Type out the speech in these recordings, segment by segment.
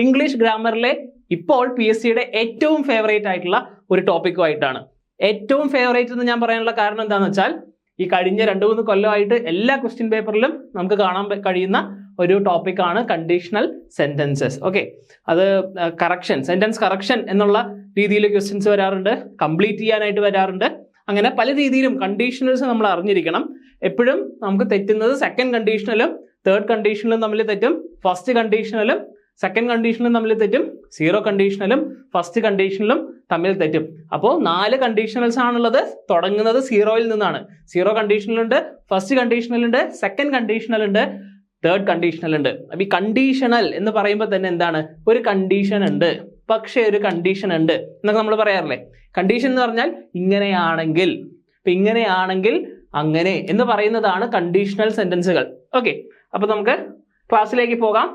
English ഗ്രാമറിലെ ഇപ്പോൾ PSCയുടെ ഏറ്റവും favourite ആയിട്ടുള്ള ഒരു ടോപ്പിക്കുമായിട്ടാണ്. ഏറ്റവും ഫേവറേറ്റ് എന്ന് ഞാൻ പറയാനുള്ള കാരണം എന്താണെന്ന് വെച്ചാൽ ഈ കഴിഞ്ഞ 2-3 കൊല്ലമായിട്ട് എല്ലാ ക്വസ്റ്റ്യൻ പേപ്പറിലും നമുക്ക് കാണാൻ കഴിയുന്ന ഒരു ടോപ്പിക്കാണ് കണ്ടീഷണൽ സെന്റൻസസ്. ഓക്കെ, അത് കറക്ഷൻ, സെന്റൻസ് കറക്ഷൻ എന്നുള്ള രീതിയിൽ ക്വസ്റ്റ്യൻസ് വരാറുണ്ട്, കംപ്ലീറ്റ് ചെയ്യാനായിട്ട് വരാറുണ്ട്. അങ്ങനെ പല രീതിയിലും കണ്ടീഷണൽസ് നമ്മൾ അറിഞ്ഞിരിക്കണം. എപ്പോഴും നമുക്ക് തെറ്റുന്നത് സെക്കൻഡ് കണ്ടീഷണലും തേർഡ് കണ്ടീഷണലും തമ്മിൽ തെറ്റും, ഫസ്റ്റ് കണ്ടീഷണലും സെക്കൻഡ് കണ്ടീഷണലും തമ്മിൽ തെറ്റും, സീറോ കണ്ടീഷണലും ഫസ്റ്റ് കണ്ടീഷണലും തമ്മിൽ തെറ്റും. അപ്പോൾ 4 കണ്ടീഷണൽസ് ആണുള്ളത്. തുടങ്ങുന്നത് സീറോയിൽ നിന്നാണ്. സീറോ കണ്ടീഷണലുണ്ട്, ഫസ്റ്റ് കണ്ടീഷണലുണ്ട്, സെക്കൻഡ് കണ്ടീഷണലുണ്ട്, തേർഡ് കണ്ടീഷണലുണ്ട്. അപ്പോൾ ഈ കണ്ടീഷണൽ എന്ന് പറയുമ്പോൾ തന്നെ എന്താണ്? ഒരു കണ്ടീഷൻ ഉണ്ട്, പക്ഷേ ഒരു കണ്ടീഷൻ ഉണ്ട് എന്നൊക്കെ നമ്മൾ പറയാറില്ലേ. കണ്ടീഷൻ എന്ന് പറഞ്ഞാൽ ഇങ്ങനെയാണെങ്കിൽ, ഇപ്പം ഇങ്ങനെയാണെങ്കിൽ അങ്ങനെ എന്ന് പറയുന്നതാണ് കണ്ടീഷണൽ സെന്റൻസുകൾ. ഓക്കെ, അപ്പൊ നമുക്ക് ക്ലാസ്സിലേക്ക് പോകാം.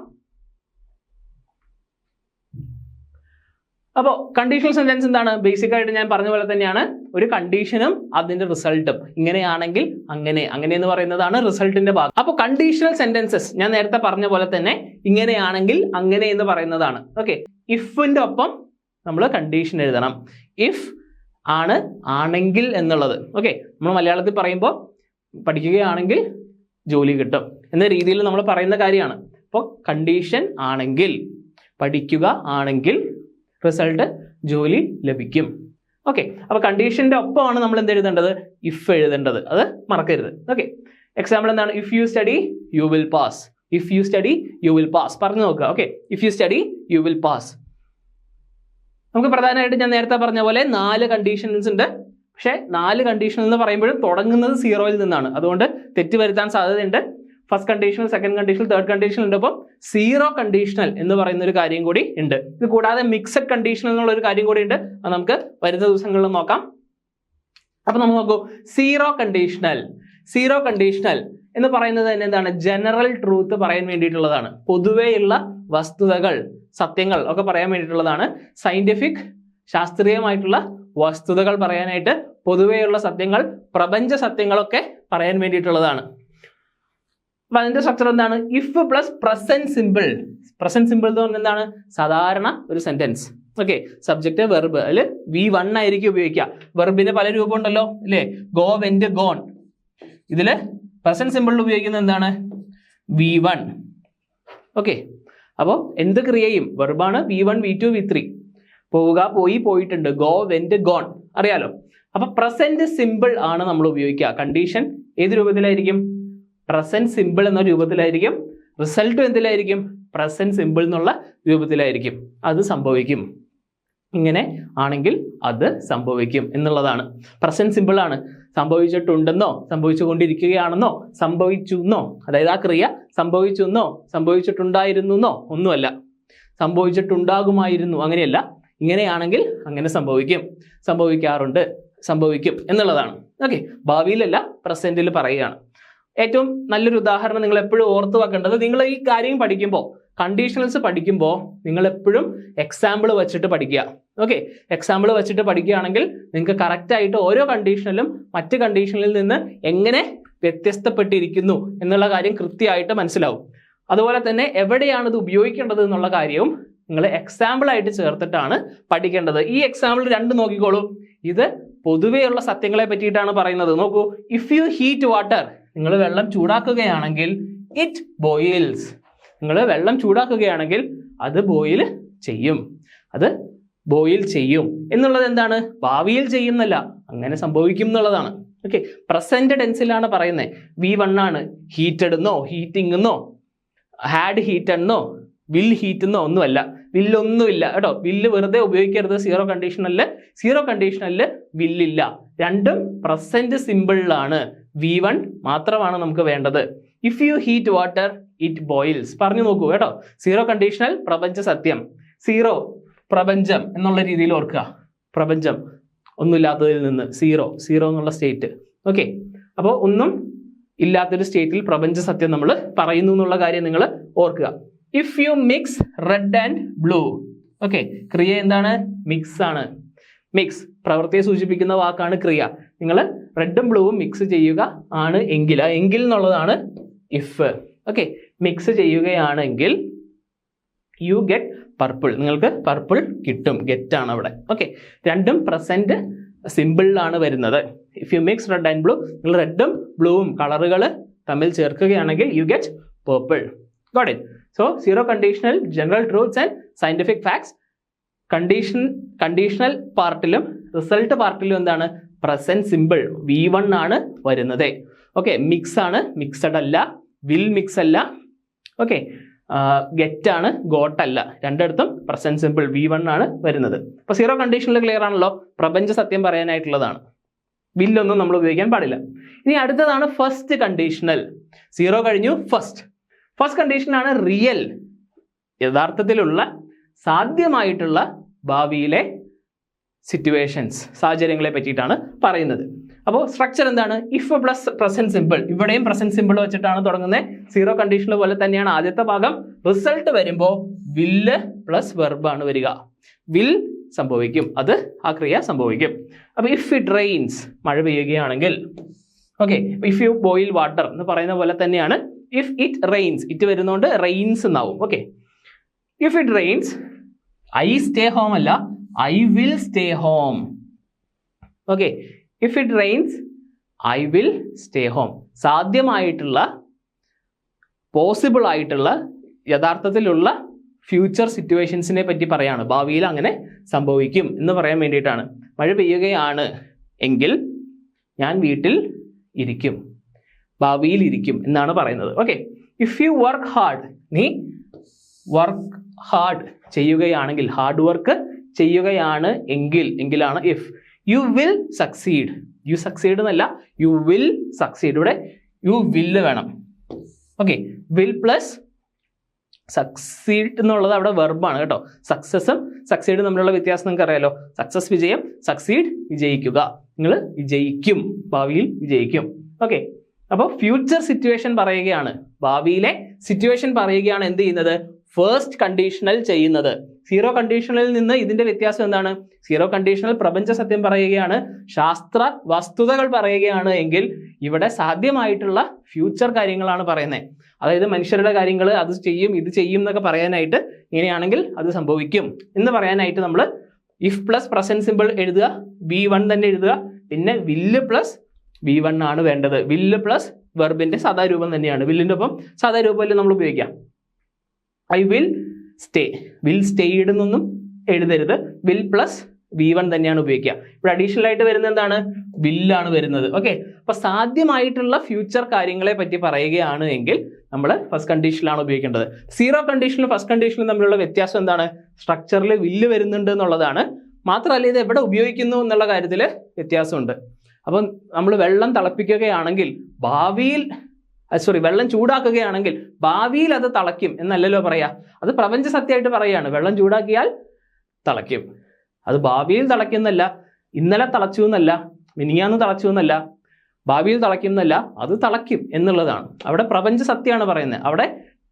അപ്പോൾ കണ്ടീഷണൽ സെന്റൻസ് എന്താണ്? ബേസിക് ആയിട്ട് ഞാൻ പറഞ്ഞ പോലെ തന്നെയാണ്, ഒരു കണ്ടീഷനും അതിന്റെ റിസൾട്ടും. ഇങ്ങനെയാണെങ്കിൽ അങ്ങനെ, അങ്ങനെ എന്ന് പറയുന്നതാണ് റിസൾട്ടിന്റെ ഭാഗം. അപ്പോൾ കണ്ടീഷണൽ സെന്റൻസസ് ഞാൻ നേരത്തെ പറഞ്ഞ പോലെ തന്നെ ഇങ്ങനെയാണെങ്കിൽ അങ്ങനെ എന്ന് പറയുന്നതാണ്. ഓക്കെ, ഇഫിന്റെ ഒപ്പം നമ്മൾ കണ്ടീഷൻ എഴുതണം. ഇഫ് ആണ് ആണെങ്കിൽ എന്നുള്ളത്. ഓക്കെ, നമ്മൾ മലയാളത്തിൽ പറയുമ്പോൾ പഠിക്കുകയാണെങ്കിൽ ജോലി കിട്ടും എന്ന രീതിയിൽ നമ്മൾ പറയുന്ന കാര്യമാണ്. അപ്പോൾ കണ്ടീഷൻ ആണെങ്കിൽ, പഠിക്കുക ആണെങ്കിൽ റിസൾട്ട് ജോലി ലഭിക്കും. ഓക്കെ, അപ്പോൾ കണ്ടീഷന്റെ ഒപ്പമാണ് നമ്മൾ എന്ത് എഴുതേണ്ടത്? ഇഫ് എഴുതേണ്ടത്. അത് മറക്കരുത്. ഓക്കെ, എക്സാമ്പിൾ എന്താണ്? If you study you will pass. If you study you will pass പറഞ്ഞു നോക്കുക. Okay, if you study you will pass. നമുക്ക് പ്രധാനമായിട്ട് ഞാൻ നേരത്തെ പറഞ്ഞ പോലെ 4 കണ്ടീഷൻസ് ഉണ്ട്. പക്ഷേ 4 കണ്ടീഷൻ എന്ന് പറയുമ്പോഴും തുടങ്ങുന്നത് സീറോയിൽ നിന്നാണ്. അതുകൊണ്ട് തെറ്റ് വരുത്താൻ സാധ്യതയുണ്ട്. First conditional, second conditional, third conditional ഉണ്ട്. അപ്പം സീറോ കണ്ടീഷണൽ എന്ന് പറയുന്ന ഒരു കാര്യം കൂടി ഉണ്ട്. ഇത് കൂടാതെ മിക്സഡ് കണ്ടീഷണൽ എന്നുള്ള ഒരു കാര്യം കൂടി ഉണ്ട്. അത് നമുക്ക് വരുന്ന ദിവസങ്ങളിൽ നോക്കാം. അപ്പൊ നമുക്ക് നോക്കൂ, സീറോ കണ്ടീഷണൽ. സീറോ കണ്ടീഷണൽ എന്ന് പറയുന്നത് തന്നെ എന്താണ്? ജനറൽ ട്രൂത്ത് പറയാൻ വേണ്ടിയിട്ടുള്ളതാണ്. പൊതുവെയുള്ള വസ്തുതകൾ, സത്യങ്ങൾ ഒക്കെ പറയാൻ വേണ്ടിയിട്ടുള്ളതാണ്. സയന്റിഫിക്, ശാസ്ത്രീയമായിട്ടുള്ള വസ്തുതകൾ പറയാനായിട്ട്, പൊതുവെയുള്ള സത്യങ്ങൾ, പ്രപഞ്ച സത്യങ്ങളൊക്കെ പറയാൻ വേണ്ടിയിട്ടുള്ളതാണ്. അപ്പൊ അതിന്റെ സ്ട്രക്ചർ എന്താണ്? If plus present simple. Present simple എന്ന് പറഞ്ഞാൽ എന്താണ്? സാധാരണ ഒരു സെന്റൻസ്. ഓക്കെ, സബ്ജക്ട് വെർബ്, അതിൽ V1 ആയിരിക്കും ഉപയോഗിക്കുക. വെർബിന് പല രൂപം ഉണ്ടല്ലോ അല്ലേ? Go, went, gone. ഇതില് പ്രസന്റ് സിമ്പിളിൽ ഉപയോഗിക്കുന്നത് എന്താണ്? V1. ഓക്കെ, അപ്പോൾ എന്ത് ക്രിയയും വെർബാണ്. V1, V2, V3. പോവുക, പോയി, പോയിട്ടുണ്ട്. ഗോ, വെന്റ്, ഗോൺ അറിയാലോ. അപ്പൊ പ്രസന്റ് സിമ്പിൾ ആണ് നമ്മൾ ഉപയോഗിക്കുക. കണ്ടീഷൻ ഏത് രൂപത്തിലായിരിക്കും? പ്രസന്റ് സിമ്പിൾ എന്ന രൂപത്തിലായിരിക്കും. റിസൾട്ടും എന്തിലായിരിക്കും? പ്രസന്റ് സിമ്പിൾ എന്നുള്ള രൂപത്തിലായിരിക്കും. അത് സംഭവിക്കും, ഇങ്ങനെ ആണെങ്കിൽ അത് സംഭവിക്കും എന്നുള്ളതാണ്. പ്രസന്റ് സിമ്പിൾ ആണ്. സംഭവിച്ചിട്ടുണ്ടെന്നോ, സംഭവിച്ചുകൊണ്ടിരിക്കുകയാണെന്നോ, സംഭവിച്ചുന്നോ, അതായത് ആ ക്രിയ സംഭവിച്ചുന്നോ, സംഭവിച്ചിട്ടുണ്ടായിരുന്നോ ഒന്നുമല്ല. സംഭവിച്ചിട്ടുണ്ടാകുമായിരുന്നു, അങ്ങനെയല്ല. ഇങ്ങനെയാണെങ്കിൽ അങ്ങനെ സംഭവിക്കും, സംഭവിക്കാറുണ്ട്, സംഭവിക്കും എന്നുള്ളതാണ്. ഓക്കെ, ഭാവിയിലല്ല, പ്രസന്റിൽ പറയുകയാണ്. ഏറ്റവും നല്ലൊരു ഉദാഹരണം നിങ്ങൾ എപ്പോഴും ഓർത്ത് വെക്കേണ്ടത്, നിങ്ങൾ ഈ കാര്യം പഠിക്കുമ്പോൾ, കണ്ടീഷണൽസ് പഠിക്കുമ്പോൾ നിങ്ങൾ എപ്പോഴും എക്സാമ്പിൾ വെച്ചിട്ട് പഠിക്കുക. ഓക്കെ, എക്സാമ്പിൾ വെച്ചിട്ട് പഠിക്കുകയാണെങ്കിൽ നിങ്ങൾക്ക് കറക്റ്റായിട്ട് ഓരോ കണ്ടീഷനിലും മറ്റ് കണ്ടീഷനിൽ നിന്ന് എങ്ങനെ വ്യത്യസ്തപ്പെട്ടിരിക്കുന്നു എന്നുള്ള കാര്യം കൃത്യമായിട്ട് മനസ്സിലാവും. അതുപോലെ തന്നെ എവിടെയാണ് ഇത് ഉപയോഗിക്കേണ്ടത് എന്നുള്ള കാര്യവും നിങ്ങൾ എക്സാമ്പിൾ ആയിട്ട് ചേർത്തിട്ടാണ് പഠിക്കേണ്ടത്. ഈ എക്സാമ്പിൾ 2 നോക്കിക്കോളൂ. ഇത് പൊതുവെയുള്ള സത്യങ്ങളെ പറ്റിയിട്ടാണ് പറയുന്നത്. നോക്കൂ, ഇഫ് യു ഹീറ്റ് വാട്ടർ, നിങ്ങൾ വെള്ളം ചൂടാക്കുകയാണെങ്കിൽ ഇറ്റ് ബോയിൽസ്. നിങ്ങൾ വെള്ളം ചൂടാക്കുകയാണെങ്കിൽ അത് ബോയിൽ ചെയ്യും, അത് ബോയിൽ ചെയ്യും എന്നുള്ളത് എന്താണ്? ഭാവിയിൽ ചെയ്യുന്നല്ല, അങ്ങനെ സംഭവിക്കും എന്നുള്ളതാണ്. ഓക്കെ, പ്രസന്റ് ടെൻസിലാണ് പറയുന്നത്. V1 ആണ്. ഹീറ്റഡ് എന്നോ, ഹീറ്റിംഗ് എന്നോ, ഹാഡ് ഹീറ്റഡ് എന്നോ, വിൽ ഹീറ്റ് എന്നോ ഒന്നുമല്ല. വില്ലൊന്നുമില്ല കേട്ടോ. വില്ല് വെറുതെ ഉപയോഗിക്കരുത് സീറോ കണ്ടീഷണലില്. സീറോ കണ്ടീഷണലില് വില്ലില്ല. രണ്ടും പ്രസന്റ് സിമ്പിളിലാണ്. V1 മാത്രമാണ് നമുക്ക് വേണ്ടത്. If you heat water it boils പറഞ്ഞു നോക്കൂ കേട്ടോ. സീറോ കണ്ടീഷണൽ പ്രപഞ്ച സത്യം, സീറോ പ്രപഞ്ചം എന്നുള്ള രീതിയിൽ ഓർക്കുക. പ്രപഞ്ചം ഒന്നുമില്ലാത്തതിൽ നിന്ന് സീറോ, സീറോ എന്നുള്ള സ്റ്റേറ്റ്. ഓക്കെ, അപ്പോൾ ഒന്നും ഇല്ലാത്തൊരു സ്റ്റേറ്റിൽ പ്രപഞ്ച സത്യം നമ്മൾ പറയുന്നു എന്നുള്ള കാര്യം നിങ്ങൾ ഓർക്കുക. If you mix red and blue. Okay, ക്രിയ എന്താണ്? മിക്സ് ആണ്. മിക്സ് പ്രവൃത്തിയെ സൂചിപ്പിക്കുന്ന വാക്കാണ് ക്രിയ. നിങ്ങൾ റെഡും ബ്ലൂവും മിക്സ് ചെയ്യുക ആണ് എങ്കിൽ, എങ്കിൽ എന്നുള്ളതാണ് ഇഫ്. ഓക്കെ, മിക്സ് ചെയ്യുകയാണെങ്കിൽ യു ഗെറ്റ് പർപ്പിൾ. നിങ്ങൾക്ക് പർപ്പിൾ കിട്ടും. ഗെറ്റ് ആണ് അവിടെ. ഓക്കെ, രണ്ടും പ്രസന്റ് സിമ്പിളിലാണ് വരുന്നത്. If you mix red and blue, നിങ്ങൾ റെഡും ബ്ലൂവും കളറുകൾ തമ്മിൽ ചേർക്കുകയാണെങ്കിൽ you get purple. Got it? So zero conditional, general truths and scientific facts. Conditional പാർട്ടിലും റിസൾട്ട് പാർട്ടിലും എന്താണ്? പ്രസന്റ് സിമ്പിൾ V1 ആണ് വരുന്നത്. ഓക്കെ, മിക്സ് ആണ്, മിക്സഡ് അല്ല. വിൽ മിക്സ് അല്ല. ഓക്കെ, ഗെറ്റ് ആണ്, ഗോട്ട് അല്ല. രണ്ടിടത്തും പ്രസന്റ് സിമ്പിൾ V1 ആണ് വരുന്നത്. അപ്പൊ സീറോ കണ്ടീഷനിൽ ക്ലിയർ ആണല്ലോ. പ്രപഞ്ച സത്യം പറയാനായിട്ടുള്ളതാണ്. വില്ലൊന്നും നമ്മൾ ഉപയോഗിക്കാൻ പാടില്ല. ഇനി അടുത്തതാണ് ഫസ്റ്റ് കണ്ടീഷണൽ. സീറോ കഴിഞ്ഞു, ഫസ്റ്റ് കണ്ടീഷനാണ് റിയൽ, യഥാർത്ഥത്തിലുള്ള സാധ്യമായിട്ടുള്ള ഭാവിയിലെ സിറ്റുവേഷൻസ്, സാഹചര്യങ്ങളെ പറ്റിയിട്ടാണ് പറയുന്നത്. അപ്പോൾ സ്ട്രക്ചർ എന്താണ്? If plus present simple. ഇവിടെയും പ്രസന്റ് സിമ്പിൾ വെച്ചിട്ടാണ് തുടങ്ങുന്നത്. സീറോ കണ്ടീഷണൽ പോലെ തന്നെയാണ് ആദ്യത്തെ ഭാഗം. റിസൾട്ട് വരുമ്പോൾ വില്ല് പ്ലസ് വെർബ് ആണ് വരിക. വിൽ സംഭവിക്കും, അത് ആ ക്രിയ സംഭവിക്കും. അപ്പൊ ഇഫ് ഇറ്റ് റെയിൻസ്, മഴ പെയ്യുകയാണെങ്കിൽ. Okay, if you boil water എന്ന് പറയുന്ന പോലെ തന്നെയാണ് ഇഫ് ഇറ്റ് റെയിൻസ്. ഇറ്റ് വരുന്നോണ്ട് റെയിൻസ് എന്നാവും. Okay, if it rains I stay home അല്ല, I will stay home. Okay, if it rains I will stay home. സാധ്യമായിട്ടുള്ള, പോസിബിൾ ആയിട്ടുള്ള, യഥാർത്ഥത്തിലുള്ള ഫ്യൂച്ചർ സിറ്റുവേഷൻസിനെ പറ്റി പറയാണ്. ഭാവിയിൽ അങ്ങനെ സംഭവിക്കും എന്ന് പറയാൻ വേണ്ടിയിട്ടാണ്. മഴ പെയ്യുകയാണ് എങ്കിൽ ഞാൻ വീട്ടിൽ ഇരിക്കും, ഭാവിയിൽ ഇരിക്കും എന്നാണ് പറയുന്നത്. Okay, if you work hard, നീ വർക്ക് ഹാർഡ് ചെയ്യുകയാണെങ്കിൽ, ഹാർഡ് വർക്ക് ചെയ്യുകയാണ് എങ്കിലാണ് if. You will succeed, you succeed എന്നല്ല, യു വിൽ സക്സീഡ്. ഇവിടെ യു വില്ല് വേണം. ഓക്കെ, വിൽ പ്ലസ് സക്സീഡ് എന്നുള്ളത് അവിടെ വെർബാണ് കേട്ടോ. സക്സസും സക്സീഡ് തമ്മിലുള്ള വ്യത്യാസം നിങ്ങൾക്ക് അറിയാലോ. സക്സസ് വിജയം, സക്സീഡ് വിജയിക്കുക. നിങ്ങൾ വിജയിക്കും, ഭാവിയിൽ വിജയിക്കും. ഓക്കെ, അപ്പോൾ ഫ്യൂച്ചർ സിറ്റുവേഷൻ പറയുകയാണ്, ഭാവിയിലെ സിറ്റുവേഷൻ പറയുകയാണ് എന്ത് ചെയ്യുന്നത്? ഫസ്റ്റ് കണ്ടീഷണൽ ചെയ്യുന്നത്. സീറോ കണ്ടീഷണലിൽ നിന്ന് ഇതിന്റെ വ്യത്യാസം എന്താണ്? സീറോ കണ്ടീഷണൽ പ്രപഞ്ച സത്യം പറയുകയാണ്, ശാസ്ത്ര വസ്തുതകൾ പറയുകയാണ് എങ്കിൽ ഇവിടെ സാധ്യമായിട്ടുള്ള ഫ്യൂച്ചർ കാര്യങ്ങളാണ് പറയുന്നത്. അതായത് മനുഷ്യരുടെ കാര്യങ്ങൾ, അത് ചെയ്യും ഇത് ചെയ്യും എന്നൊക്കെ പറയാനായിട്ട്, ഇങ്ങനെയാണെങ്കിൽ അത് സംഭവിക്കും എന്ന് പറയാനായിട്ട് നമ്മൾ ഇഫ് പ്ലസ് പ്രസന്റ് സിമ്പിൾ എഴുതുക, V1 തന്നെ എഴുതുക. പിന്നെ വില്ല് പ്ലസ് V1 ആണ് വേണ്ടത്. വില്ല് പ്ലസ് വെർബിന്റെ സാധാ രൂപം തന്നെയാണ്. വില്ലിന്റെ ഒപ്പം സാധാ രൂപമല്ലേ നമ്മൾ ഉപയോഗിക്കാം. I will stay, will stayed എന്നൊന്നും എഴുതരുത്. വിൽ പ്ലസ് V1 തന്നെയാണ് ഉപയോഗിക്കുക. ഇവിടെ അഡീഷണൽ ആയിട്ട് വരുന്നത് എന്താണ്? വില്ലാണ് വരുന്നത്. ഓക്കെ, അപ്പൊ സാധ്യമായിട്ടുള്ള ഫ്യൂച്ചർ കാര്യങ്ങളെ പറ്റി പറയുകയാണ് എങ്കിൽ നമ്മൾ ഫസ്റ്റ് കണ്ടീഷനിലാണ് ഉപയോഗിക്കേണ്ടത്. സീറോ കണ്ടീഷനും ഫസ്റ്റ് കണ്ടീഷനും തമ്മിലുള്ള വ്യത്യാസം എന്താണ്? സ്ട്രക്ചറിൽ വില്ല് വരുന്നുണ്ട് എന്നുള്ളതാണ്. മാത്രമല്ല ഇത് എവിടെ ഉപയോഗിക്കുന്നു എന്നുള്ള കാര്യത്തിൽ വ്യത്യാസമുണ്ട്. അപ്പം നമ്മൾ വെള്ളം തിളപ്പിക്കുകയാണെങ്കിൽ ഭാവിയിൽ, വെള്ളം ചൂടാക്കുകയാണെങ്കിൽ ഭാവിയിൽ അത് തിളയ്ക്കും എന്നല്ലല്ലോ പറയാ. അത് പ്രപഞ്ച സത്യമായിട്ട് പറയാണ്. വെള്ളം ചൂടാക്കിയാൽ തിളയ്ക്കും. അത് ഭാവിയിൽ തിളയ്ക്കുന്നല്ല, ഇന്നലെ തിളച്ചു എന്നല്ല, മിനിയാന്ന് തിളച്ചു എന്നല്ല, ഭാവിയിൽ തിളയ്ക്കും എന്നല്ല, അത് തിളയ്ക്കും എന്നുള്ളതാണ്. അവിടെ പ്രപഞ്ച സത്യമാണ് പറയുന്നത്. അവിടെ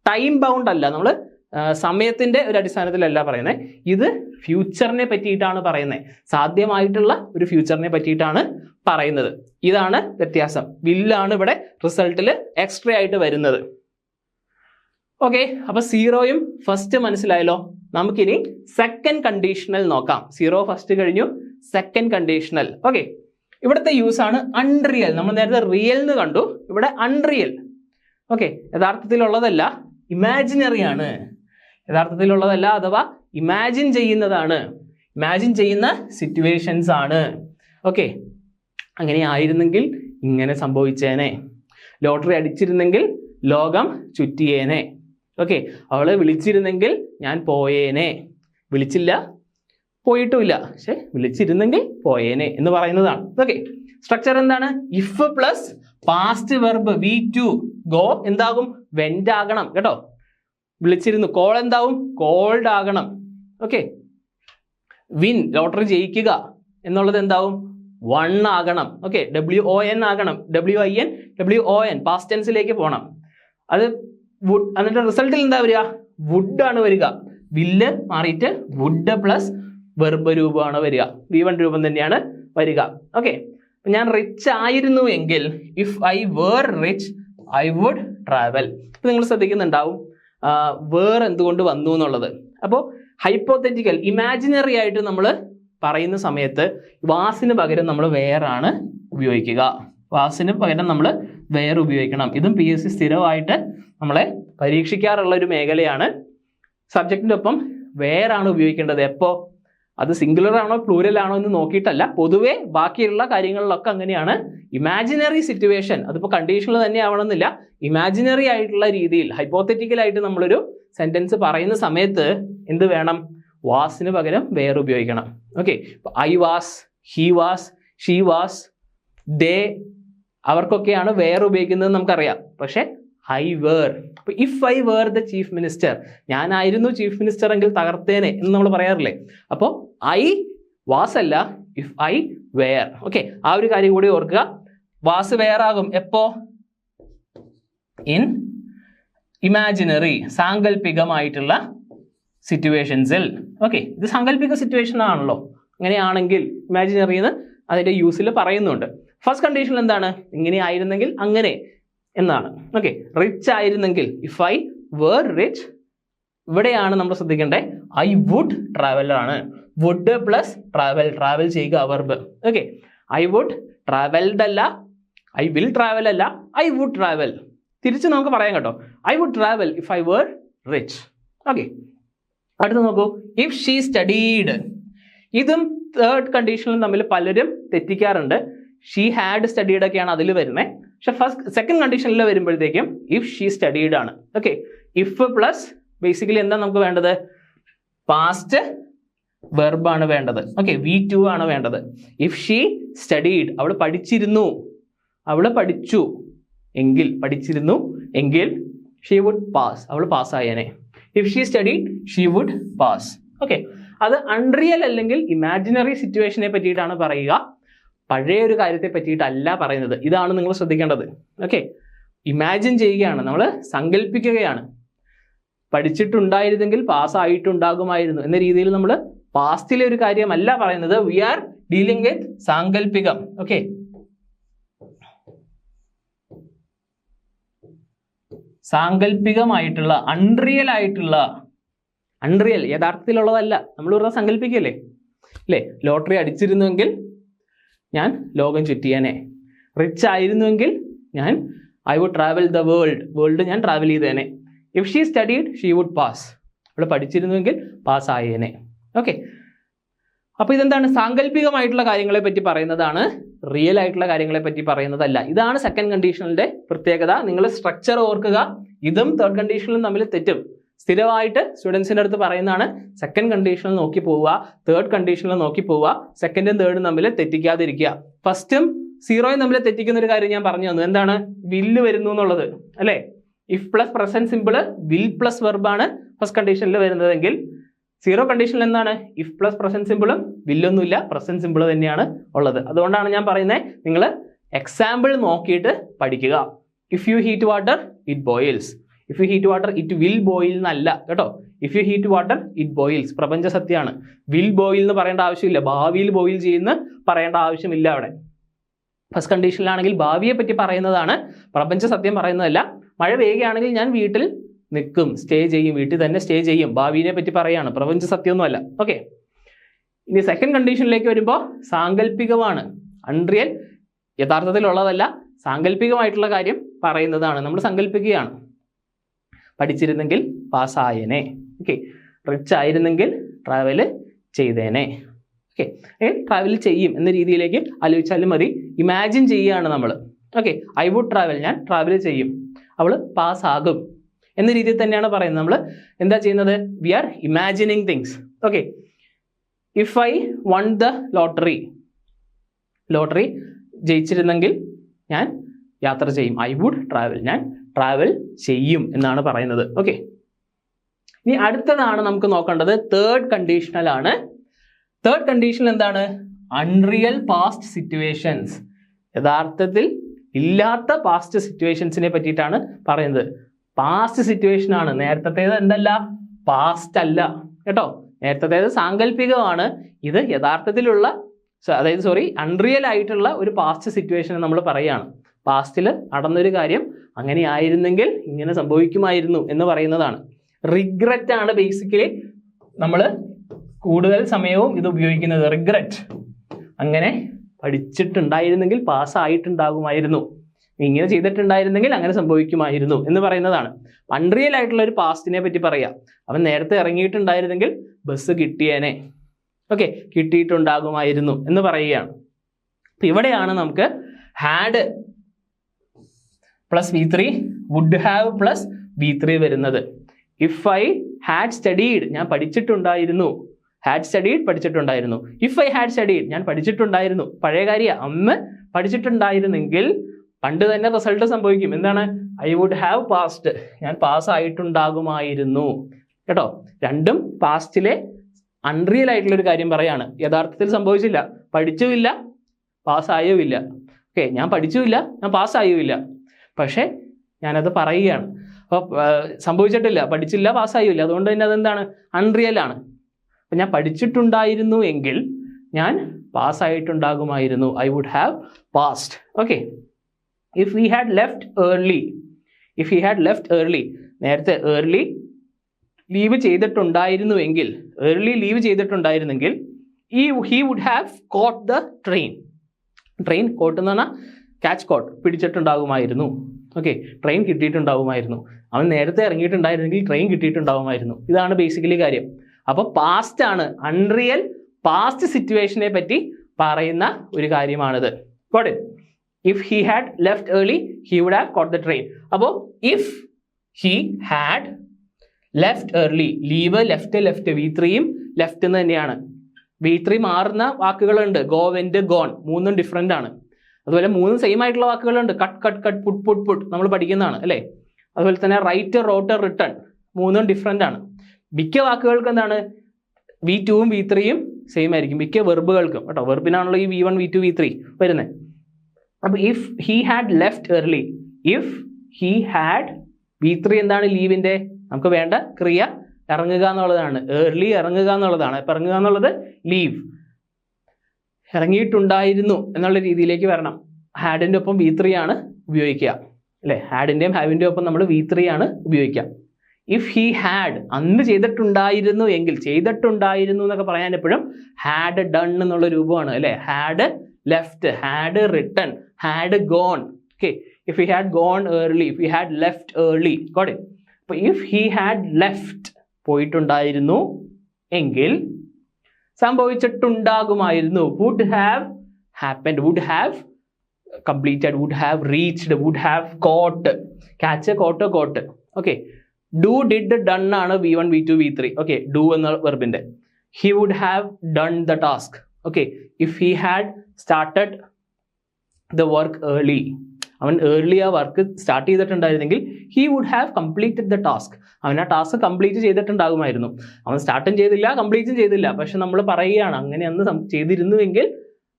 ടൈം ബൗണ്ട് അല്ല, നമ്മൾ സമയത്തിന്റെ ഒരു അടിസ്ഥാനത്തിലല്ല പറയുന്നത്. ഇത് ഫ്യൂച്ചറിനെ പറ്റിയിട്ടാണ് പറയുന്നത്. സാധ്യമായിട്ടുള്ള ഒരു ഫ്യൂച്ചറിനെ പറ്റിയിട്ടാണ് പറയുന്നത്. ഇതാണ് വ്യത്യാസം. വില്ലാണ് ഇവിടെ റിസൾട്ടിൽ എക്സ്ട്രാ ആയിട്ട് വരുന്നത്. ഓക്കെ, അപ്പൊ സീറോയും ഫസ്റ്റ് മനസ്സിലായല്ലോ. നമുക്കിനി സെക്കൻഡ് കണ്ടീഷണൽ നോക്കാം. സീറോ ഫസ്റ്റ് കഴിഞ്ഞു, സെക്കൻഡ് കണ്ടീഷണൽ. ഓക്കെ, ഇവിടുത്തെ യൂസ് ആണ് അൺറിയൽ. നമ്മൾ നേരത്തെ റിയൽ എന്ന് കണ്ടു, ഇവിടെ അൺറിയൽ. ഓക്കെ, യഥാർത്ഥത്തിലുള്ളതല്ല, ഇമാജിനറി ആണ്. യഥാർത്ഥത്തിലുള്ളതല്ല, അഥവാ ഇമാജിൻ ചെയ്യുന്നതാണ്. ഇമാജിൻ ചെയ്യുന്ന സിറ്റുവേഷൻസ് ആണ്. ഓക്കെ, അങ്ങനെ ആയിരുന്നെങ്കിൽ ഇങ്ങനെ സംഭവിച്ചേനെ. ലോട്ടറി അടിച്ചിരുന്നെങ്കിൽ ലോകം ചുറ്റിയേനെ. ഓക്കെ, അവളെ വിളിച്ചിരുന്നെങ്കിൽ ഞാൻ പോയേനെ. വിളിച്ചില്ല, പോയിട്ടുമില്ല, പക്ഷെ വിളിച്ചിരുന്നെങ്കിൽ പോയേനെ എന്ന് പറയുന്നതാണ്. ഓക്കെ, സ്ട്രക്ചർ എന്താണ്? If plus past verb V2 go എന്താകും? വെന്റ് ആകണം കേട്ടോ. വിളിച്ചിരുന്നു, കോൾ എന്താവും? കോൾഡ് ആകണം. ഓക്കെ, വിൻ ലോട്ടറി ജയിക്കുക എന്നുള്ളത് എന്താവും? വൺ ആകണം. ഓക്കെ, WON ആകണം. WIN പാസ്റ്റ് ടെൻസിലേക്ക് പോകണം. അത് വുഡ്, എന്നിട്ട് റിസൾട്ടിൽ എന്താ വരിക? വുഡ് ആണ് വരിക. വില്ല് മാറിയിട്ട് വുഡ് പ്ലസ് വെർബ് രൂപമാണ് വരിക. V1 രൂപം തന്നെയാണ് വരിക. ഓക്കെ, ഞാൻ റിച്ച് ആയിരുന്നു എങ്കിൽ, if I were rich I would travel. ഇപ്പൊ നിങ്ങൾ ശ്രദ്ധിക്കുന്നുണ്ടാവും, വേർ എന്തുകൊണ്ട് വന്നു എന്നുള്ളത്. അപ്പോൾ ഹൈപ്പോത്തറ്റിക്കൽ ഇമാജിനറി ആയിട്ട് നമ്മൾ പറയുന്ന സമയത്ത് വാസിന് പകരം നമ്മൾ വേറാണ് ഉപയോഗിക്കുക. വാസിന് പകരം നമ്മൾ വേർ ഉപയോഗിക്കണം. ഇതും PSC സ്ഥിരമായിട്ട് നമ്മളെ പരീക്ഷിക്കാറുള്ള ഒരു മേഖലയാണ്. സബ്ജക്റ്റിൻ്റെ ഒപ്പം വേറാണ് ഉപയോഗിക്കേണ്ടത്. എപ്പോൾ അത് സിംഗുലർ ആണോ പ്ലൂരൽ ആണോ എന്ന് നോക്കിയിട്ടല്ല, പൊതുവെ ബാക്കിയുള്ള കാര്യങ്ങളിലൊക്കെ അങ്ങനെയാണ്. ഇമാജിനറി സിറ്റുവേഷൻ, അതിപ്പോൾ കണ്ടീഷണൽ തന്നെ ആവണമെന്നില്ല, ഇമാജിനറി ആയിട്ടുള്ള രീതിയിൽ ഹൈപ്പോത്തറ്റിക്കലായിട്ട് നമ്മളൊരു സെന്റൻസ് പറയുന്ന സമയത്ത് എന്ത് വേണം? വാസിന് പകരം വേർ ഉപയോഗിക്കണം. Okay, I was, he was, she was, they, അവർക്കൊക്കെയാണ് വേർ ഉപയോഗിക്കുന്നത് നമുക്കറിയാം. പക്ഷെ ഐ വേർ, അപ്പൊ if I were the chief minister, ഞാനായിരുന്നു ചീഫ് മിനിസ്റ്റർ എങ്കിൽ തകർത്തേനെ എന്ന് നമ്മൾ പറയാറില്ലേ. അപ്പോൾ ഐ വാസ് അല്ല, ഇഫ് ഐ വേർ. ഓക്കെ, ആ ഒരു കാര്യം കൂടി ഓർക്കുക. വാസ് വേറാകും എപ്പോ? ഇൻ ഇമാജിനറി, സാങ്കല്പികമായിട്ടുള്ള സിറ്റുവേഷൻസിൽ. ഓക്കെ, ഇത് സാങ്കല്പിക സിറ്റുവേഷൻ ആണല്ലോ. അങ്ങനെയാണെങ്കിൽ ഇമാജിനറിന്ന് അതിന്റെ യൂസിൽ പറയുന്നുണ്ട്. ഫസ്റ്റ് കണ്ടീഷൻ എന്താണ്? ഇങ്ങനെ ആയിരുന്നെങ്കിൽ അങ്ങനെ എന്നാണ്. ഓക്കെ, റിച്ച് ആയിരുന്നെങ്കിൽ ഇഫ് ഐ വേർ റിച്ച്, ഇവിടെയാണ് നമ്മൾ ശ്രദ്ധിക്കേണ്ടത്. ഐ വുഡ് ട്രാവൽ ആണ്. വുഡ് പ്ലസ് ട്രാവൽ, ട്രാവൽ ചെയ്യുക verb. Okay, I would travelled അല്ല, ഐ വിൽ ട്രാവൽ അല്ല, ഐ വുഡ് ട്രാവൽ. തിരിച്ച് നമുക്ക് പറയാം കേട്ടോ, I would travel if I were rich. Okay, അടുത്ത് നോക്കൂ, ഇഫ് ഷീ സ്റ്റഡീഡ്. ഇതും തേർഡ് കണ്ടീഷനിലും തമ്മിൽ പലരും തെറ്റിക്കാറുണ്ട്. ഷീ ഹാഡ് സ്റ്റഡീഡ് ഒക്കെയാണ് അതിൽ വരുന്നത്. പക്ഷെ സെക്കൻഡ് കണ്ടീഷനിൽ വരുമ്പോഴത്തേക്കും ഇഫ് ഷീ സ്റ്റഡീഡ് ആണ്. ഓക്കെ, ഇഫ് പ്ലസ് ബേസിക്കലി എന്താ നമുക്ക് വേണ്ടത്? പാസ്റ്റ് വെർബാണ് വേണ്ടത്. ഓക്കെ, V2 ആണ് വേണ്ടത്. ഇഫ് ഷീ സ്റ്റഡീഡ്, അവൾ പഠിച്ചിരുന്നു, അവൾ പഠിച്ചു എങ്കിൽ, പഠിച്ചിരുന്നു എങ്കിൽ ഷീ വുഡ് പാസ്, അവൾ പാസ്സായേനെ. If she studied she would pass. Okay, അത് അൺറിയൽ അല്ലെങ്കിൽ ഇമാജിനറി സിറ്റുവേഷനെ പറ്റിയിട്ടാണ് പറയുക, പഴയ ഒരു കാര്യത്തെ പറ്റിയിട്ടല്ല പറയുന്നത്. ഇതാണ് നിങ്ങൾ ശ്രദ്ധിക്കേണ്ടത്. ഓക്കെ, ഇമാജിൻ ചെയ്യുകയാണ്, നമ്മൾ സങ്കല്പിക്കുകയാണ്. പഠിച്ചിട്ടുണ്ടായിരുന്നെങ്കിൽ പാസ്സായിട്ടുണ്ടാകുമായിരുന്നു എന്ന രീതിയിൽ നമ്മൾ പാസ്റ്റിലെ ഒരു കാര്യമല്ല പറയുന്നത്. വി ആർ ഡീലിംഗ് വിത്ത് സാങ്കല്പികം. ഓക്കെ, സാങ്കല്പികമായിട്ടുള്ള, അൺറിയൽ ആയിട്ടുള്ള, അൺറിയൽ യഥാർത്ഥത്തിലുള്ളതല്ല, നമ്മൾ ഇവിടെ സങ്കല്പിക്കല്ലേ അല്ലേ. ലോട്ടറി അടിച്ചിരുന്നുവെങ്കിൽ ഞാൻ ലോകം ചുറ്റിയേനെ. റിച്ച് ആയിരുന്നുവെങ്കിൽ ഞാൻ I would travel the world, world ഞാൻ ട്രാവൽ ചെയ്തേനെ. If she studied she would pass, അവൾ പഠിച്ചിരുന്നുവെങ്കിൽ പാസ് ആയേനെ. ഓക്കെ, അപ്പോൾ ഇതെന്താണ്? സാങ്കല്പികമായിട്ടുള്ള കാര്യങ്ങളെ പറ്റി പറയുന്നതാണ്, റിയൽ ആയിട്ടുള്ള കാര്യങ്ങളെ പറ്റി പറയുന്നതല്ല. ഇതാണ് സെക്കൻഡ് കണ്ടീഷണലിന്റെ പ്രത്യേകത. നിങ്ങൾ സ്ട്രക്ചർ ഓർക്കുക. ഇതും തേർഡ് കണ്ടീഷനിലും തമ്മിൽ തെറ്റും. സ്ഥിരമായിട്ട് സ്റ്റുഡൻസിൻ്റെ അടുത്ത് പറയുന്നതാണ്, സെക്കൻഡ് കണ്ടീഷനിൽ നോക്കി പോവുക, തേർഡ് കണ്ടീഷനിൽ നോക്കി പോവുക, സെക്കൻഡും തേർഡും തമ്മിൽ തെറ്റിക്കാതിരിക്കുക. ഫസ്റ്റും സീറോയും തമ്മിൽ തെറ്റിക്കുന്ന ഒരു കാര്യം ഞാൻ പറഞ്ഞു തന്നു. എന്താണ്? വില്ല് വരുന്നു എന്നുള്ളത് അല്ലേ. If plus present simple will plus വെർബാണ് ഫസ്റ്റ് കണ്ടീഷനിൽ വരുന്നതെങ്കിൽ, സീറോ കണ്ടീഷനിൽ എന്താണ്? ഇഫ് പ്ലസ് പ്രസന്റ് സിമ്പിളും വില്ലൊന്നുമില്ല, പ്രസന്റ് സിമ്പിൾ തന്നെയാണ് ഉള്ളത്. അതുകൊണ്ടാണ് ഞാൻ പറയുന്നത്, നിങ്ങൾ എക്സാമ്പിൾ നോക്കിയിട്ട് പഠിക്കുക. If you heat water it boils, if you heat water it will boil എന്നല്ല കേട്ടോ. If you heat water it boils പ്രപഞ്ച സത്യമാണ്. വിൽ ബോയിൽ എന്ന് പറയേണ്ട ആവശ്യമില്ല, ഭാവിയിൽ ബോയിൽ ചെയ്യുന്ന പറയേണ്ട ആവശ്യമില്ല അവിടെ. ഫസ്റ്റ് കണ്ടീഷനിലാണെങ്കിൽ ഭാവിയെ പറ്റി പറയുന്നതാണ്, പ്രപഞ്ച സത്യം പറയുന്നതല്ല. മഴ പെയ്യുകയാണെങ്കിൽ ഞാൻ വീട്ടിൽ നിൽക്കും, സ്റ്റേ ചെയ്യും, വീട്ടിൽ തന്നെ സ്റ്റേ ചെയ്യും, ഭാവിയെ പറ്റി പറയാണ്, പ്രപഞ്ച സത്യമൊന്നുമല്ല. ഓക്കെ, ഇനി സെക്കൻഡ് കണ്ടീഷനിലേക്ക് വരുമ്പോൾ സാങ്കല്പികമാണ്, അൺറിയൽ, യഥാർത്ഥത്തിലുള്ളതല്ല, സാങ്കല്പികമായിട്ടുള്ള കാര്യം പറയുന്നതാണ്. നമ്മൾ സങ്കല്പിക്കുകയാണ്. പഠിച്ചിരുന്നെങ്കിൽ പാസ്സായേനെ. ഓക്കെ, റിച്ച് ആയിരുന്നെങ്കിൽ ട്രാവൽ ചെയ്തേനെ. ഓക്കെ, ട്രാവൽ ചെയ്യും എന്ന രീതിയിലേക്ക് ആലോചിച്ചാലും മതി. ഇമാജിൻ ചെയ്യുകയാണ് നമ്മൾ. ഓക്കെ, ഐ വുഡ് ട്രാവൽ, ഞാൻ ട്രാവൽ ചെയ്യും, അവൾ പാസ്സാകും എന്ന രീതിയിൽ തന്നെയാണ് പറയുന്നത്. നമ്മൾ എന്താ ചെയ്യുന്നത്? We are imagining things. Okay, if I won the lottery, lottery ജയിച്ചിരുന്നെങ്കിൽ ഞാൻ യാത്ര ചെയ്യും, ഐ വുഡ് ട്രാവൽ, ഞാൻ ട്രാവൽ ചെയ്യും എന്നാണ് പറയുന്നത്. ഓക്കെ, ഇനി അടുത്തതാണ് നമുക്ക് നോക്കേണ്ടത് തേർഡ് കണ്ടീഷണൽ ആണ്. തേർഡ് കണ്ടീഷണൽ എന്താണ്? അൺറിയൽ പാസ്റ്റ് സിറ്റുവേഷൻസ്, യഥാർത്ഥത്തിൽ ഇല്ലാത്ത പാസ്റ്റ് സിറ്റുവേഷൻസിനെ പറ്റിയിട്ടാണ് പറയുന്നത്. പാസ്റ്റ് സിറ്റുവേഷൻ ആണ്, നേരത്തേത് എന്തല്ല, പാസ്റ്റ് അല്ല കേട്ടോ. നേരത്തേത് സാങ്കല്പികമാണ്, ഇത് യഥാർത്ഥത്തിലുള്ള, അതായത് അൺറിയൽ ആയിട്ടുള്ള ഒരു പാസ്റ്റ് സിറ്റുവേഷൻ നമ്മൾ പറയുകയാണ്. പാസ്റ്റിൽ നടന്നൊരു കാര്യം അങ്ങനെ ആയിരുന്നെങ്കിൽ ഇങ്ങനെ സംഭവിക്കുമായിരുന്നു എന്ന് പറയുന്നതാണ്. റിഗ്രറ്റ് ആണ് ബേസിക്കലി നമ്മൾ കൂടുതൽ സമയവും ഇത് ഉപയോഗിക്കുന്നത്. റിഗ്രറ്റ്, അങ്ങനെ പഠിച്ചിട്ടുണ്ടായിരുന്നെങ്കിൽ പാസ്സായിട്ടുണ്ടാകുമായിരുന്നു, ഇങ്ങനെ ചെയ്തിട്ടുണ്ടായിരുന്നെങ്കിൽ അങ്ങനെ സംഭവിക്കുമായിരുന്നു എന്ന് പറയുന്നതാണ്. അൺറിയൽ ആയിട്ടുള്ള ഒരു പാസ്റ്റിനെ പറ്റി പറയാം. അവൻ നേരത്തെ ഇറങ്ങിയിട്ടുണ്ടായിരുന്നെങ്കിൽ ബസ് കിട്ടിയേനെ, ഓക്കെ, കിട്ടിയിട്ടുണ്ടാകുമായിരുന്നു എന്ന് പറയുകയാണ്. അപ്പൊ ഇവിടെയാണ് നമുക്ക് had plus V3 would have plus V3 വരുന്നത്. ഇഫ് ഐ ഹാഡ് സ്റ്റഡീഡ്, ഞാൻ പഠിച്ചിട്ടുണ്ടായിരുന്നു. ഹാഡ് സ്റ്റഡീഡ്, പഠിച്ചിട്ടുണ്ടായിരുന്നു. ഇഫ് ഐ ഹാഡ് സ്റ്റഡീഡ്, ഞാൻ പഠിച്ചിട്ടുണ്ടായിരുന്നു. പഴയ കാര്യം, അന്ന് പഠിച്ചിട്ടുണ്ടായിരുന്നെങ്കിൽ പണ്ട് തന്നെ റിസൾട്ട് സംഭവിക്കും. എന്താണ്? ഐ വുഡ് ഹാവ് പാസ്ഡ്, ഞാൻ പാസ് ആയിട്ടുണ്ടാകുമായിരുന്നു. കേട്ടോ, രണ്ടും പാസ്റ്റിലെ അൺറിയൽ ആയിട്ടുള്ള ഒരു കാര്യം പറയാണ്. യഥാർത്ഥത്തിൽ സംഭവിച്ചില്ല, പഠിച്ചുമില്ല, പാസ്സായുമില്ല. ഓക്കെ, ഞാൻ പഠിച്ചുമില്ല, ഞാൻ പാസ്സായുമില്ല, പക്ഷേ ഞാനത് പറയുകയാണ്. അപ്പോൾ സംഭവിച്ചിട്ടില്ല, പഠിച്ചില്ല, പാസ്സായുമില്ല, അതുകൊണ്ട് തന്നെ അതെന്താണ്? അൺറിയൽ ആണ്. അപ്പം ഞാൻ പഠിച്ചിട്ടുണ്ടായിരുന്നു എങ്കിൽ ഞാൻ പാസ്സായിട്ടുണ്ടാകുമായിരുന്നു. I would have passed. Okay, if he had left early, if he had left early, നേരത്തെ ഏർലി ലീവ് ചെയ്തിട്ടുണ്ടായിരുന്നുവെങ്കിൽ, ഏർലി ലീവ് ചെയ്തിട്ടുണ്ടായിരുന്നെങ്കിൽ he would have caught the train. Train caught എന്ന് പറഞ്ഞാൽ ക്യാച്ച് കോട്ട്, പിടിച്ചിട്ടുണ്ടാകുമായിരുന്നു. ഓക്കെ, ട്രെയിൻ കിട്ടിയിട്ടുണ്ടാകുമായിരുന്നു. അവൻ നേരത്തെ ഇറങ്ങിയിട്ടുണ്ടായിരുന്നെങ്കിൽ train കിട്ടിയിട്ടുണ്ടാകുമായിരുന്നു. ഇതാണ് ബേസിക്കലി കാര്യം. അപ്പോൾ പാസ്റ്റ് ആണ്, അൺറിയൽ പാസ്റ്റ് സിറ്റുവേഷനെ പറ്റി പറയുന്ന ഒരു കാര്യമാണിത്. Got it? If he had left early he would have caught the train. അപ്പോൾ if he had left early, leave, left, left, V3യും ലെഫ്റ്റ് എന്ന് തന്നെയാണ്. V3 മാറുന്ന വാക്കുകളുണ്ട്. ഗോ, വെന്റ്, ഗോൺ, മൂന്നും ഡിഫറെൻ്റ് ആണ്. അതുപോലെ മൂന്നും സെയിം ആയിട്ടുള്ള വാക്കുകളുണ്ട്. Cut, cut, cut, put, put, put, നമ്മൾ പഠിക്കുന്നതാണ് അല്ലേ. അതുപോലെ തന്നെ റൈറ്റ്, റോട്ട്, റിട്ടേൺ, മൂന്നും ഡിഫറെൻ്റ് ആണ്. മിക്ക വാക്കുകൾക്ക് എന്താണ്? V2വും V3യും സെയിം ആയിരിക്കും മിക്ക വെർബുകൾക്കും. കേട്ടോ, വെർബിനാണല്ലോ ഈ V1, V2, V3 വരുന്നത്. അപ്പോൾ if he had left early, if he had, V3 എന്താണ്? ലീവിൻ്റെ നമുക്ക് വേണ്ട ക്രിയ ഇറങ്ങുക എന്നുള്ളതാണ്. ഏർലി ഇറങ്ങുക എന്നുള്ളതാണ്. ഇപ്പം ഇറങ്ങുക എന്നുള്ളത് ലീവ്, ഇറങ്ങിയിട്ടുണ്ടായിരുന്നു എന്നുള്ള രീതിയിലേക്ക് വരണം. ഹാഡിൻ്റെ ഒപ്പം V3 ആണ് ഉപയോഗിക്കുക അല്ലേ. ഹാഡിൻ്റെയും ഹാവിൻ്റെയും ഒപ്പം നമ്മൾ V3 ആണ് ഉപയോഗിക്കുക. ഇഫ് ഹി ഹാഡ്, അന്ന് ചെയ്തിട്ടുണ്ടായിരുന്നു എങ്കിൽ, ചെയ്തിട്ടുണ്ടായിരുന്നു എന്നൊക്കെ പറയാൻ എപ്പോഴും ഹാഡ് ഡൺ എന്നുള്ള രൂപമാണ് അല്ലേ. Had left, had written, had gone. Okay, if he had gone early, if he had left early. Got it? അപ്പോൾ ഇഫ് ഹി ഹാഡ് ലെഫ്റ്റ്, പോയിട്ടുണ്ടായിരുന്നു എങ്കിൽ സംഭവിച്ചിട്ടുണ്ടാകുമായിരുന്നു. Would have happened, would have completed, would have reached, would have caught, catch, caught, caught. Okay, do, did, done ആണ് V1, V2, V3. Okay, do എന്ന വെർബിന്റെ. He would have done the task. Okay, if he had started the work early, അവൻ early ആ work start ചെയ്തിട്ടുണ്ടായിരുന്നെങ്കിൽ he would have completed the task, അവൻ ആ task complete ചെയ്തിട്ടുണ്ടാകുമായിരുന്നു. അവൻ സ്റ്റാർട്ടും ചെയ്തില്ല, കംപ്ലീറ്റും ചെയ്തില്ല, പക്ഷെ നമ്മൾ പറയുകയാണ് അങ്ങനെ അന്ന് ചെയ്തിരുന്നുവെങ്കിൽ